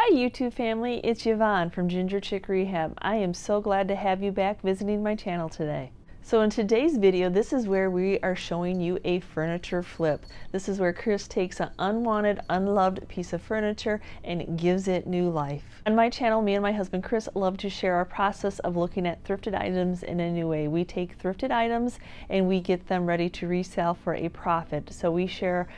Hi YouTube family, it's Yvonne from Ginger Chick Rehab. I am so glad to have you back visiting my channel today. So in today's video, this is where we are showing you a furniture flip. This is where Chris takes an unwanted, unloved piece of furniture and gives it new life. On my channel, me and my husband Chris love to share our process of looking at thrifted items in a new way. We take thrifted items and we get them ready to resell for a profit. So we share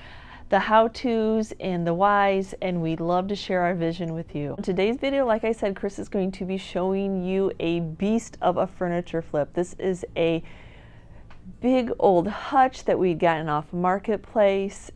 the how-tos and the whys, and we'd love to share our vision with you. In today's video, like I said, Chris is going to be showing you a beast of a furniture flip. This is a big old hutch that we'd gotten off Marketplace,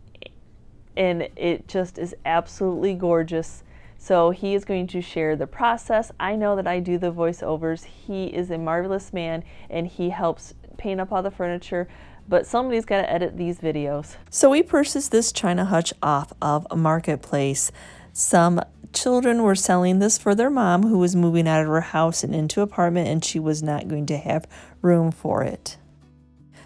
and it just is absolutely gorgeous. So he is going to share the process. I know that I do the voiceovers. He is a marvelous man, and he helps paint up all the furniture, but somebody's got to edit these videos. So we purchased this China hutch off of a Marketplace. Some children were selling this for their mom, who was moving out of her house and into an apartment, and she was not going to have room for it.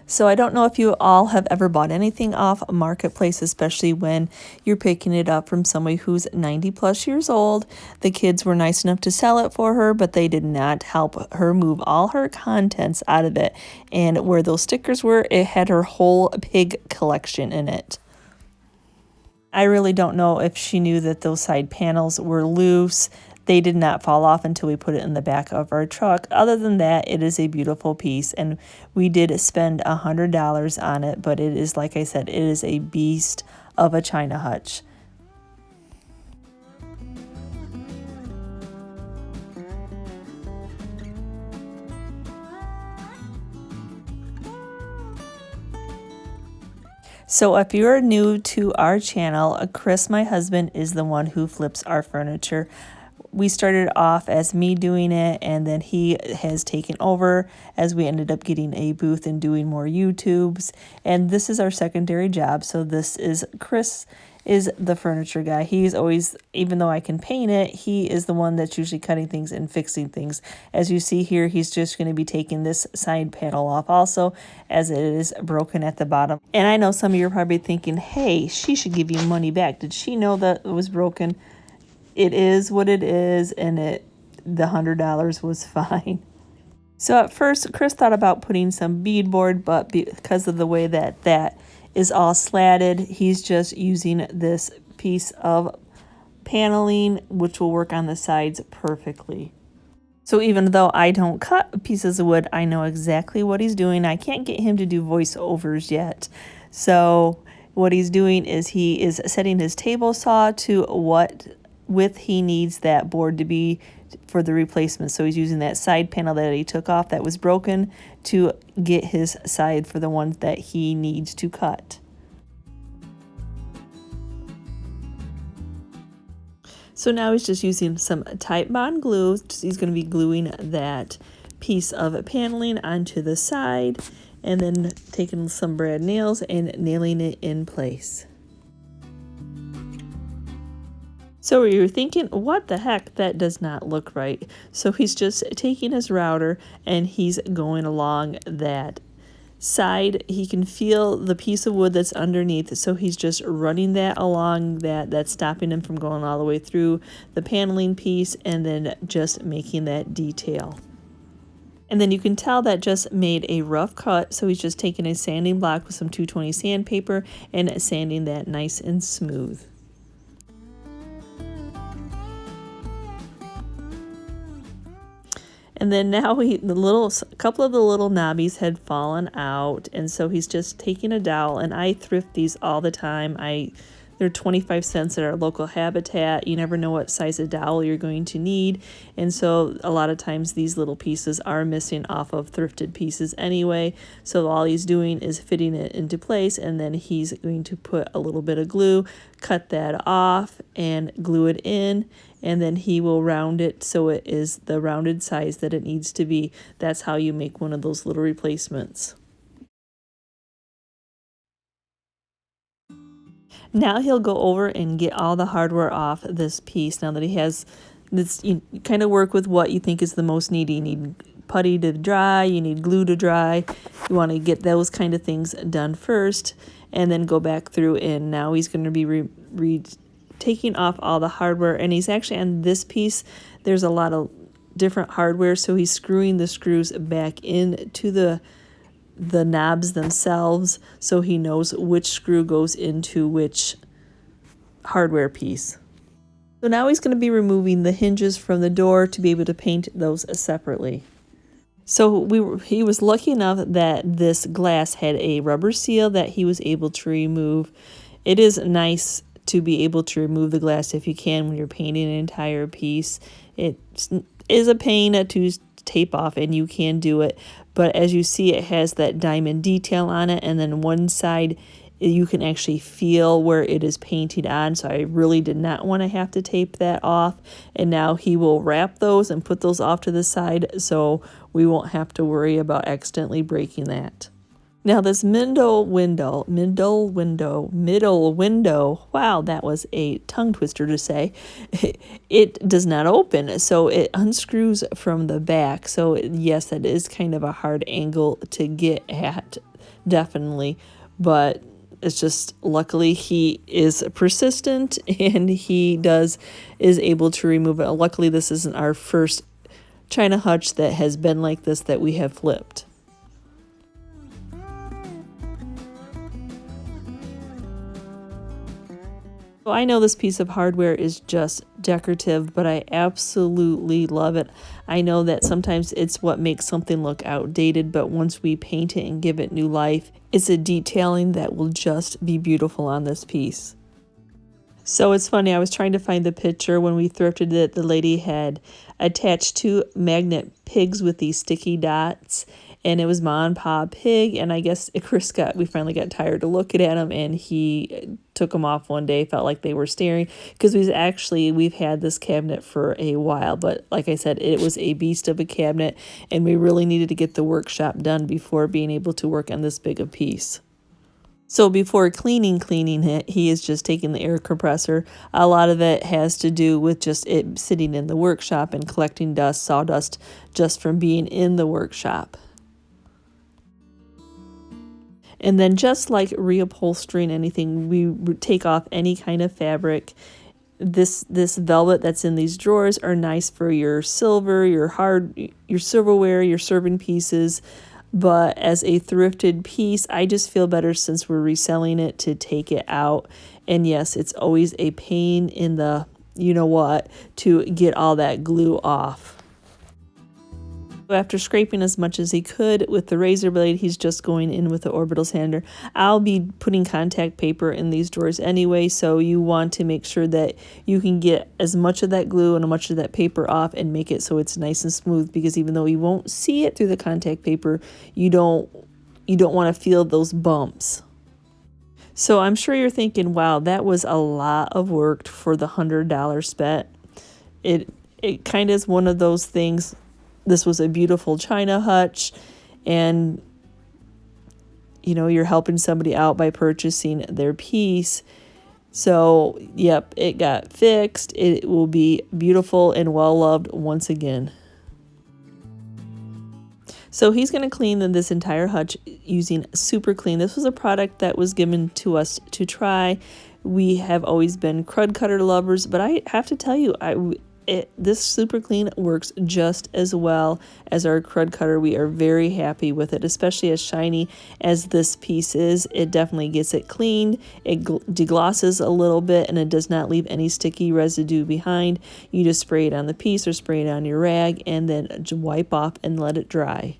So I don't know if you all have ever bought anything off a Marketplace, especially when you're picking it up from somebody who's 90 plus years old. The kids were nice enough to sell it for her, but they did not help her move all her contents out of it. And where those stickers were, it had her whole pig collection in it. I really don't know if she knew that those side panels were loose. They did not fall off until we put it in the back of our truck. Other than that, it is a beautiful piece, and we did spend $100 on it, but it is, like I said, it is a beast of a China hutch. So if you're new to our channel, Chris, my husband, is the one who flips our furniture. We started off as me doing it, and then he has taken over as we ended up getting a booth and doing more YouTubes. And this is our secondary job. So this is Chris is the furniture guy. He's always, even though I can paint it, he is the one that's usually cutting things and fixing things. As you see here, he's just going to be taking this side panel off also, as it is broken at the bottom. And I know some of you are probably thinking, hey, she should give you money back. Did she know that it was broken? It is what it is, and the $100 was fine. So at first, Chris thought about putting some beadboard, but because of the way that is all slatted, he's just using this piece of paneling, which will work on the sides perfectly. So even though I don't cut pieces of wood, I know exactly what he's doing. I can't get him to do voiceovers yet. So what he's doing is he is setting his table saw to what width he needs that board to be for the replacement. So he's using that side panel that he took off that was broken to get his side for the ones that he needs to cut. So now he's just using some Titebond glue. He's going to be gluing that piece of paneling onto the side, and then taking some brad nails and nailing it in place. So you're thinking, what the heck, that does not look right. So he's just taking his router and he's going along that side. He can feel the piece of wood that's underneath, so he's just running that along that's stopping him from going all the way through the paneling piece, and then just making that detail. And then you can tell that just made a rough cut, so he's just taking a sanding block with some 220 sandpaper and sanding that nice and smooth. And then now a couple of the little knobbies had fallen out, and so he's just taking a dowel, and I thrift these all the time. They're 25 cents at our local Habitat. You never know what size of dowel you're going to need, and so a lot of times these little pieces are missing off of thrifted pieces anyway. So all he's doing is fitting it into place, and then he's going to put a little bit of glue, cut that off, and glue it in. And then he will round it so it is the rounded size that it needs to be. That's how you make one of those little replacements. Now he'll go over and get all the hardware off this piece. Now that he has this, you kind of work with what you think is the most needy. You need putty to dry, you need glue to dry. You want to get those kind of things done first, and then go back through. And now he's going to be taking off all the hardware, and he's actually on this piece, there's a lot of different hardware, so he's screwing the screws back into the knobs themselves so he knows which screw goes into which hardware piece. So now he's going to be removing the hinges from the door to be able to paint those separately. So he was lucky enough that this glass had a rubber seal that he was able to remove. It is nice to be able to remove the glass if you can when you're painting an entire piece. It is a pain to tape off, and you can do it, but as you see, it has that diamond detail on it, and then one side you can actually feel where it is painted on, so I really did not want to have to tape that off. And now he will wrap those and put those off to the side so we won't have to worry about accidentally breaking that. Now this middle window, wow, that was a tongue twister to say. It does not open, so it unscrews from the back. So yes, that is kind of a hard angle to get at, definitely, but it's just luckily he is persistent and he is able to remove it. Luckily, this isn't our first China hutch that has been like this that we have flipped. So I know this piece of hardware is just decorative, but I absolutely love it. I know that sometimes it's what makes something look outdated, but once we paint it and give it new life, it's a detailing that will just be beautiful on this piece. So it's funny, I was trying to find the picture when we thrifted it. The lady had attached 2 magnet pigs with these sticky dots, and it was Ma and Pa Pig, and I guess we finally got tired of looking at him, and he took them off one day, felt like they were staring, because we've had this cabinet for a while, but like I said, it was a beast of a cabinet, and we really needed to get the workshop done before being able to work on this big a piece. So before cleaning it, he is just taking the air compressor. A lot of it has to do with just it sitting in the workshop and collecting dust, sawdust, just from being in the workshop. And then just like reupholstering anything, we take off any kind of fabric. This velvet that's in these drawers are nice for your silver, your silverware, your serving pieces. But as a thrifted piece, I just feel better since we're reselling it to take it out. And yes, it's always a pain in the you-know-what to get all that glue off. After scraping as much as he could with the razor blade, he's just going in with the orbital sander. I'll be putting contact paper in these drawers anyway, so you want to make sure that you can get as much of that glue and as much of that paper off and make it so it's nice and smooth, because even though you won't see it through the contact paper, you don't want to feel those bumps. So I'm sure you're thinking, wow, that was a lot of work for the $100 spent. It kind of is one of those things. This was a beautiful China hutch, and you're helping somebody out by purchasing their piece. So yep, it got fixed. It will be beautiful and well loved once again. So he's going to clean this entire hutch using Super Clean. This was a product that was given to us to try. We have always been crud cutter lovers, but I have to tell you, this Super Clean works just as well as our crud cutter. We are very happy with it, especially as shiny as this piece is. It definitely gets it cleaned. It deglosses a little bit, and it does not leave any sticky residue behind. You just spray it on the piece or spray it on your rag and then wipe off and let it dry.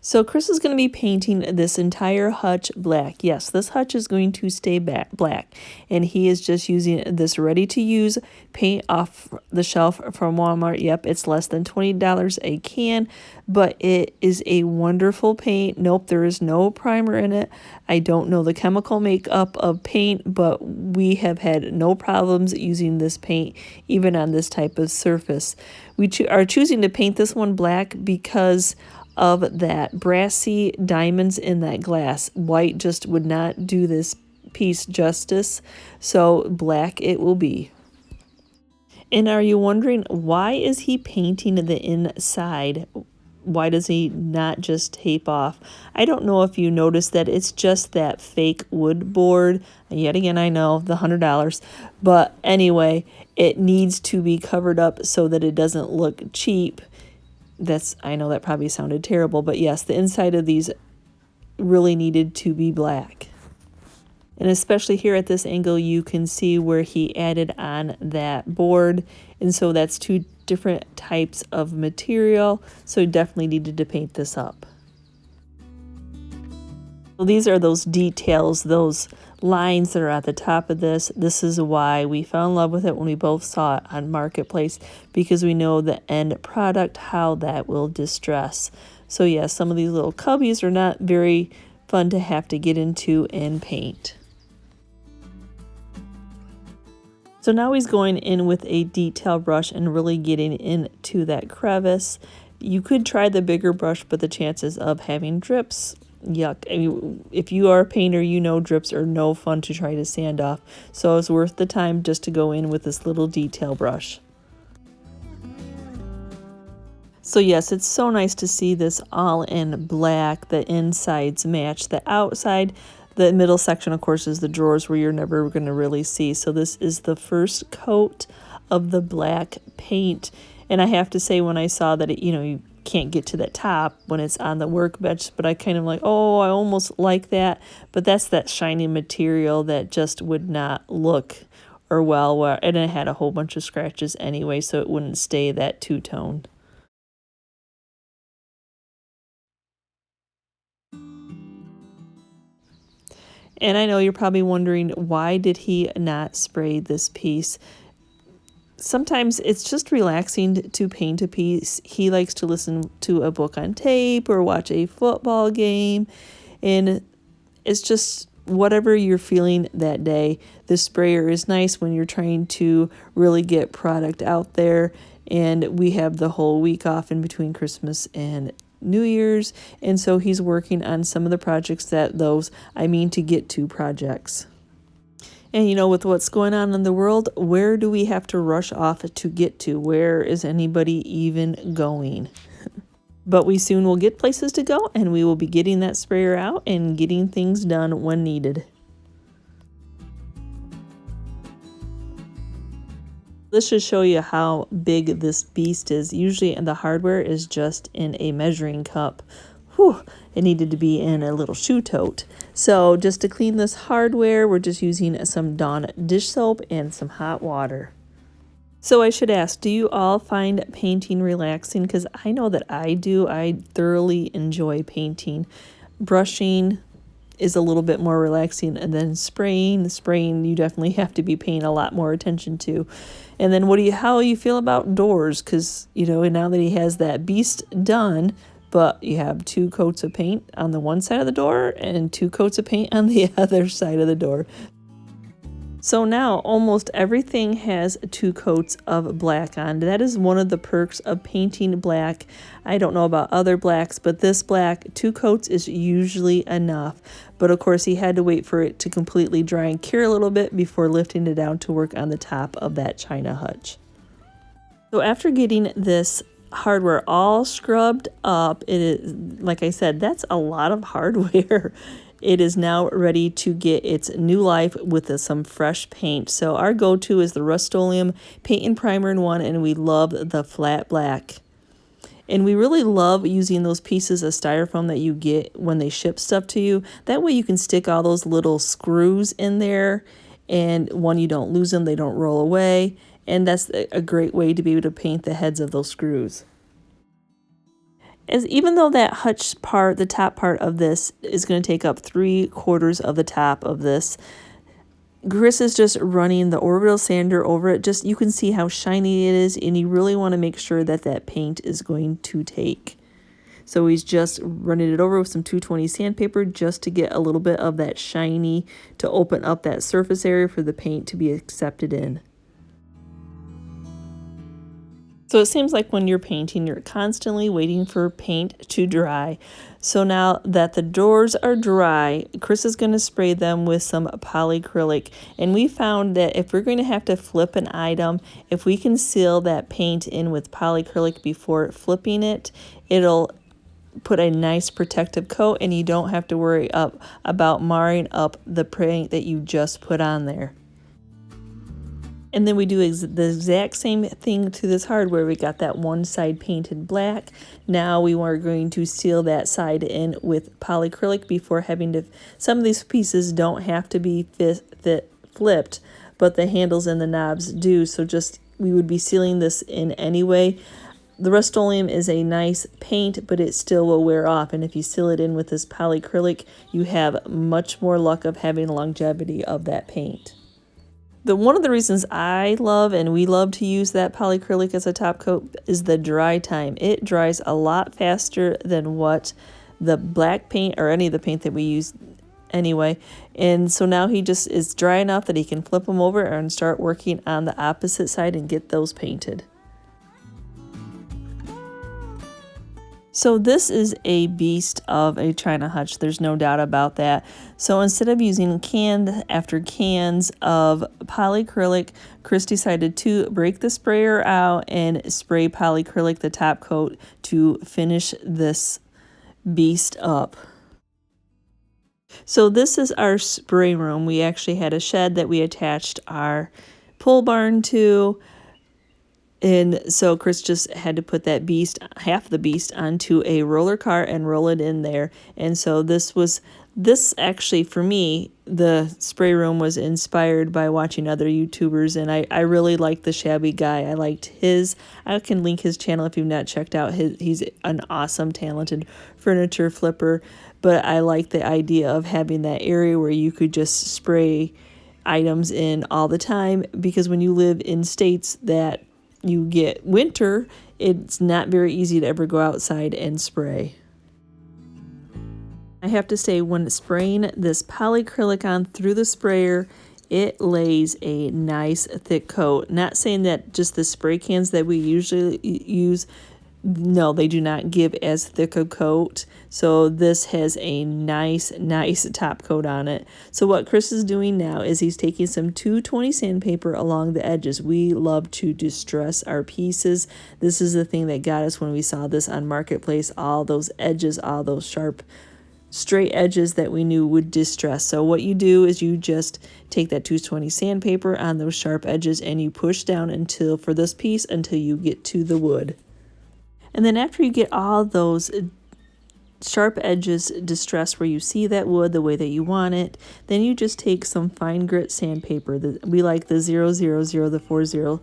So Chris is going to be painting this entire hutch black. Yes, this hutch is going to stay black, and he is just using this ready-to-use paint off the shelf from Walmart. Yep, it's less than $20 a can, but it is a wonderful paint. Nope, there is no primer in it. I don't know the chemical makeup of paint, but we have had no problems using this paint, even on this type of surface. We are choosing to paint this one black because of that brassy diamonds in that glass. White just would not do this piece justice, so black it will be. And are you wondering, why is he painting the inside? why does he not just tape off? I don't know if you noticed that it's just that fake wood board. Yet again, I know the $100, but anyway, it needs to be covered up so that it doesn't look cheap. I know that probably sounded terrible, but yes, the inside of these really needed to be black. And especially here at this angle, you can see where he added on that board. And so that's two different types of material. So you definitely needed to paint this up. So these are those details, those lines that are at the top of this. This is why we fell in love with it when we both saw it on Marketplace, because we know the end product, how that will distress. So yeah, some of these little cubbies are not very fun to have to get into and paint. So now he's going in with a detail brush and really getting into that crevice. You could try the bigger brush, but the chances of having drips, yuck. I mean, if you are a painter, you know drips are no fun to try to sand off. So it's worth the time just to go in with this little detail brush. So yes, it's so nice to see this all in black. The insides match the outside. The middle section, of course, is the drawers where you're never going to really see. So this is the first coat of the black paint. And I have to say, when I saw that, you can't get to that top when it's on the workbench, but I kind of like, oh, I almost like that. But that's that shiny material that just would not look or well. And it had a whole bunch of scratches anyway, so it wouldn't stay that two-tone. And I know you're probably wondering, why did he not spray this piece? Sometimes it's just relaxing to paint a piece. He likes to listen to a book on tape or watch a football game. And it's just whatever you're feeling that day. The sprayer is nice when you're trying to really get product out there. And we have the whole week off in between Christmas and New Year's, and so he's working on some of the projects to get to projects. And with what's going on in the world, where do we have to rush off to get to? Where is anybody even going? But we soon will get places to go, and we will be getting that sprayer out and getting things done when needed. This should show you how big this beast is. Usually the hardware is just in a measuring cup. Whew, it needed to be in a little shoe tote. So just to clean this hardware, we're just using some Dawn dish soap and some hot water. So I should ask, do you all find painting relaxing? Because I know that I do. I thoroughly enjoy painting. Brushing is a little bit more relaxing, and then spraying you definitely have to be paying a lot more attention to. And then how you feel about doors, because now that he has that beast done, but you have 2 coats of paint on the one side of the door and 2 coats of paint on the other side of the door. So now almost everything has 2 coats of black on. That is one of the perks of painting black. I don't know about other blacks, but this black, 2 coats is usually enough. But of course he had to wait for it to completely dry and cure a little bit before lifting it down to work on the top of that china hutch. So after getting this hardware all scrubbed up, it is, like I said, that's a lot of hardware. It is now ready to get its new life with some fresh paint. So our go-to is the Rust-Oleum Paint and Primer in 1, and we love the flat black. And we really love using those pieces of styrofoam that you get when they ship stuff to you. That way you can stick all those little screws in there, and you don't lose them, they don't roll away. And that's a great way to be able to paint the heads of those screws. Even though that hutch part, the top part of this, is going to take up 3/4 of the top of this, Chris is just running the orbital sander over it. Just you can see how shiny it is, and you really want to make sure that that paint is going to take. So he's just running it over with some 220 sandpaper just to get a little bit of that shiny, to open up that surface area for the paint to be accepted in. So it seems like when you're painting, you're constantly waiting for paint to dry. So now that the doors are dry, Chris is going to spray them with some polyacrylic. And we found that if we're going to have to flip an item, if we can seal that paint in with polyacrylic before flipping it, it'll put a nice protective coat and you don't have to worry about marring up the paint that you just put on there. And then we do the exact same thing to this hardware. We got that one side painted black. Now we are going to seal that side in with polyacrylic before having to, some of these pieces don't have to be flipped, but the handles and the knobs do. So just, we would be sealing this in anyway. The Rust-Oleum is a nice paint, but it still will wear off. And if you seal it in with this polyacrylic, you have much more luck of having longevity of that paint. One of the reasons I love and we love to use that polyacrylic as a top coat is the dry time. It dries a lot faster than what the black paint or any of the paint that we use anyway. And so now he just is dry enough that he can flip them over and start working on the opposite side and get those painted. So this is a beast of a China hutch, there's no doubt about that. So instead of using can after cans of polyacrylic, Chris decided to break the sprayer out and spray polyacrylic the top coat to finish this beast up. So this is our spray room. We actually had a shed that we attached our pole barn to. And so Chris just had to put that beast, half the beast, onto a roller cart and roll it in there. And so this actually, for me, the spray room was inspired by watching other YouTubers. And I really liked the Shabby Guy. I liked his. I can link his channel if you've not checked out his. He's an awesome, talented furniture flipper. But I like the idea of having that area where you could just spray items in all the time. Because when you live in states that you get winter, it's not very easy to ever go outside and spray. I have to say, when spraying this polyacrylic on through the sprayer, it lays a nice thick coat. Not saying that just the spray cans that we usually use, no, they do not give as thick a coat. So this has a nice top coat on it. So what Chris is doing now is he's taking some 220 sandpaper along the edges. We love to distress our pieces. This is the thing that got us when we saw this on Marketplace. All those edges, all those sharp, straight edges that we knew would distress. So what you do is you just take that 220 sandpaper on those sharp edges and you push down until, for this piece, until you get to the wood. And then after you get all those sharp edges distressed where you see that wood the way that you want it, then you just take some fine grit sandpaper. We like the 000, the 40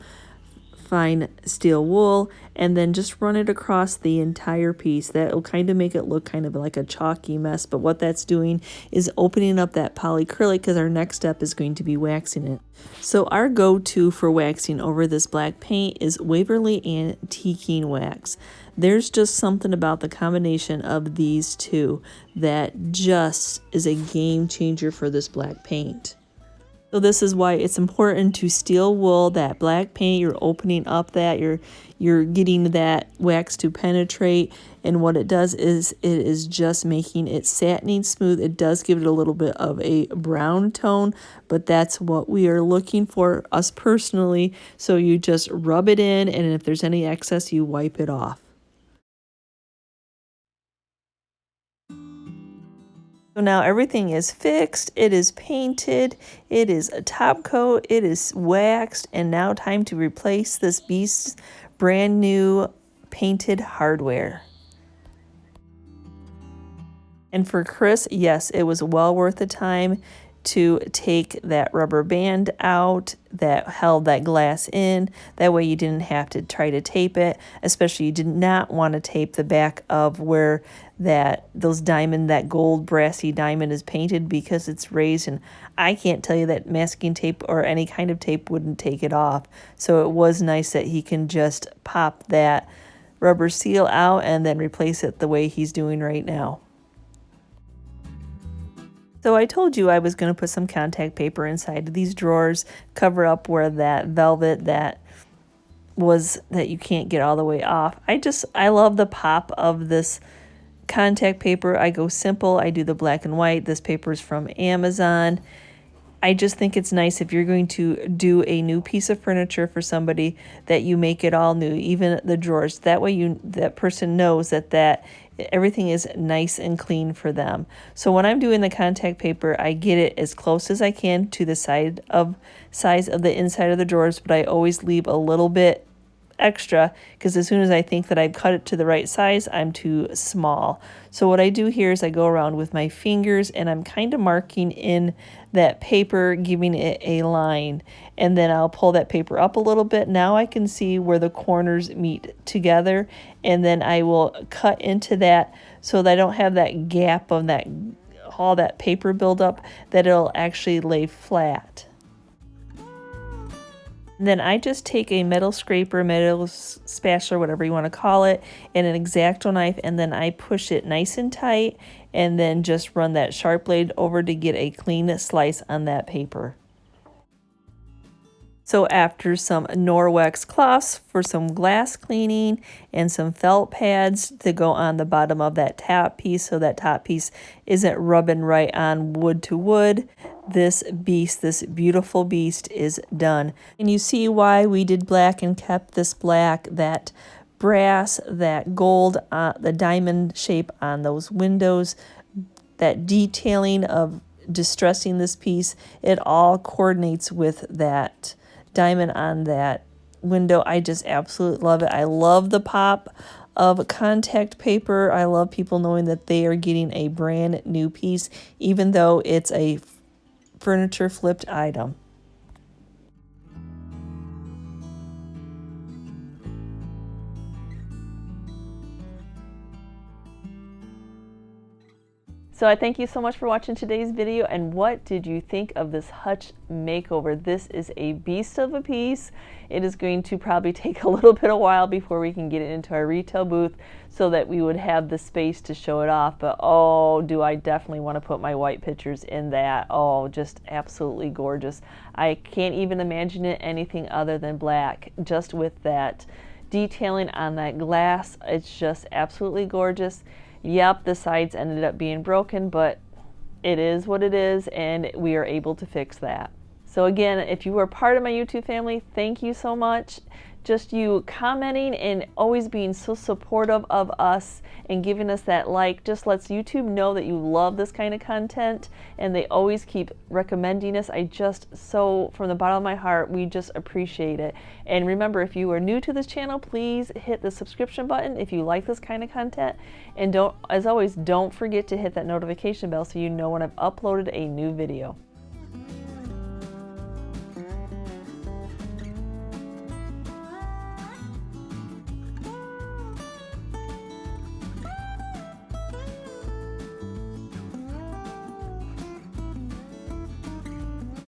fine steel wool, and then just run it across the entire piece. That will kind of make it look kind of like a chalky mess, but what that's doing is opening up that polyacrylic, because our next step is going to be waxing it. So our go-to for waxing over this black paint is Waverly Antiquing Wax. There's just something about the combination of these two that just is a game changer for this black paint. So this is why it's important to steel wool that black paint. You're opening up that, you're getting that wax to penetrate, and what it does is it is just making it satiny smooth. It does give it a little bit of a brown tone, but that's what we are looking for, us personally. So you just rub it in, and if there's any excess, you wipe it off. So now everything is fixed, it is painted, it is a top coat, it is waxed, and now time to replace this beast's brand new painted hardware. And for Chris, yes, it was well worth the time to take that rubber band out that held that glass in. That way you didn't have to try to tape it, especially you did not want to tape the back of where that gold brassy diamond is painted, because it's raised, and I can't tell you that masking tape or any kind of tape wouldn't take it off. So it was nice that he can just pop that rubber seal out and then replace it the way he's doing right now. So I told you I was going to put some contact paper inside of these drawers, cover up where that velvet, that was that you can't get all the way off. I love the pop of this contact paper. I go simple. I do the black and white. This paper is from Amazon. I just think it's nice if you're going to do a new piece of furniture for somebody that you make it all new, even the drawers. That way that person knows that everything is nice and clean for them. So when I'm doing the contact paper, I get it as close as I can to the size of the inside of the drawers, but I always leave a little bit extra because as soon as I think that I've cut it to the right size, I'm too small. So what I do here is I go around with my fingers and I'm kind of marking in that paper, giving it a line, and then I'll pull that paper up a little bit. Now I can see where the corners meet together, and then I will cut into that so that I don't have that gap of all that paper buildup, that it'll actually lay flat. Then I just take a metal scraper, metal spatula, whatever you want to call it, and an X-Acto knife, and then I push it nice and tight, and then just run that sharp blade over to get a clean slice on that paper. So after some Norwex cloths for some glass cleaning and some felt pads to go on the bottom of that top piece so that top piece isn't rubbing right on wood to wood, this beautiful beast is done. And you see why we did black and kept this black, that brass, that gold, the diamond shape on those windows, that detailing of distressing this piece, it all coordinates with that diamond on that window. I just absolutely love it. I love the pop of contact paper. I love people knowing that they are getting a brand new piece, even though it's a furniture flipped item. So I thank you so much for watching today's video, and what did you think of this hutch makeover? This is a beast of a piece. It is going to probably take a little bit of while before we can get it into our retail booth so that we would have the space to show it off, but oh, do I definitely want to put my white pictures in that. Oh, just absolutely gorgeous. I can't even imagine it anything other than black, just with that detailing on that glass. It's just absolutely gorgeous. Yep, the sides ended up being broken, but it is what it is, and we are able to fix that. So again, if you are part of my YouTube family, thank you so much. Just you commenting and always being so supportive of us and giving us that like just lets YouTube know that you love this kind of content, and they always keep recommending us. So from the bottom of my heart, we just appreciate it. And remember, if you are new to this channel, please hit the subscription button if you like this kind of content, and as always, don't forget to hit that notification bell so you know when I've uploaded a new video.